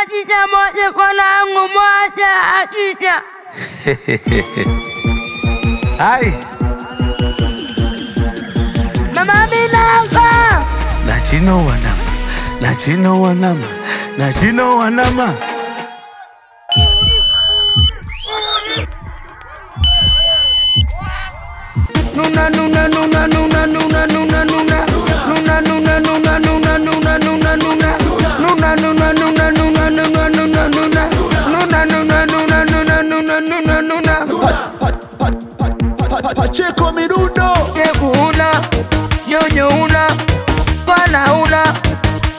Ajija moja mwanangu moja ajija. Ai Mama minamba Nachino wanama Nachino wanama Nachino wanama Nuna nuna nuna nuna nuna nuna nuna Nuna nuna nuna nuna nuna nuna nuna Nuna nuna nuna nuna nuna nuna nuna Nuna nuna nuna nuna nuna nuna nuna Pacheco Mirundo Una, yo una, para una,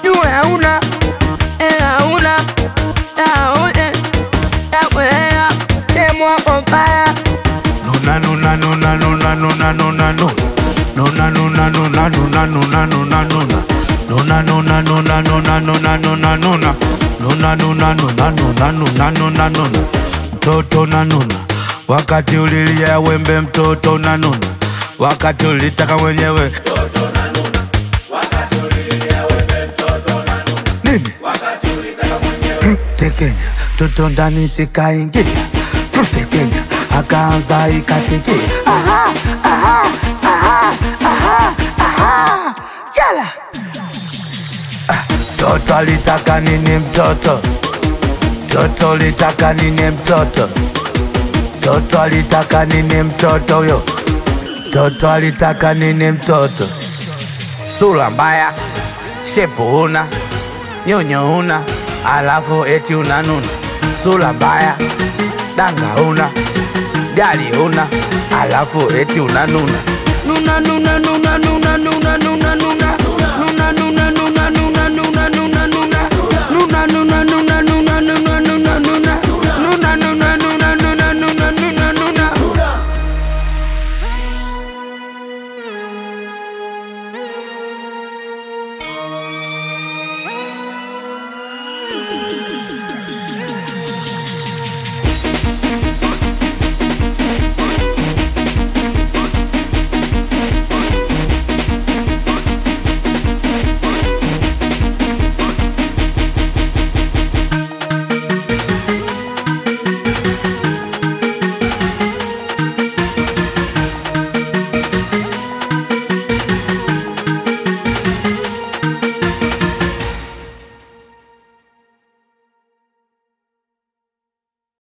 yo una, una, te mo acompaña. Nuna nuna nuna nuna nuna nuna nuna Nuna nuna nuna nuna nuna nuna nuna Nuna nuna nuna nuna nuna nuna nuna Nuna nuna nuna nuna nuna nuna nuna Mtoto na nuna wakati ulilia wembe mtoto na nuna wakati ulitaka mwenyewe mtoto na nuna wakati ulilia wembe mtoto na nuna nini wakati ulitaka mwenyewe Tekenya mtoto ndani sikaingia Tekenya akaanza ikatiki aha aha aha aha aha yala mtoto alitaka nini mtoto mtoto alitaka nini mtoto mtoto alitaka nini mtoto huyo mtoto alitaka nini mtoto sura mbaya shepu huna nyonyo huna alafu eti unanuna sura mbaya danga huna gari huna alafu eti unanuna Nuna nuna nuna nuna nuna nuna nuna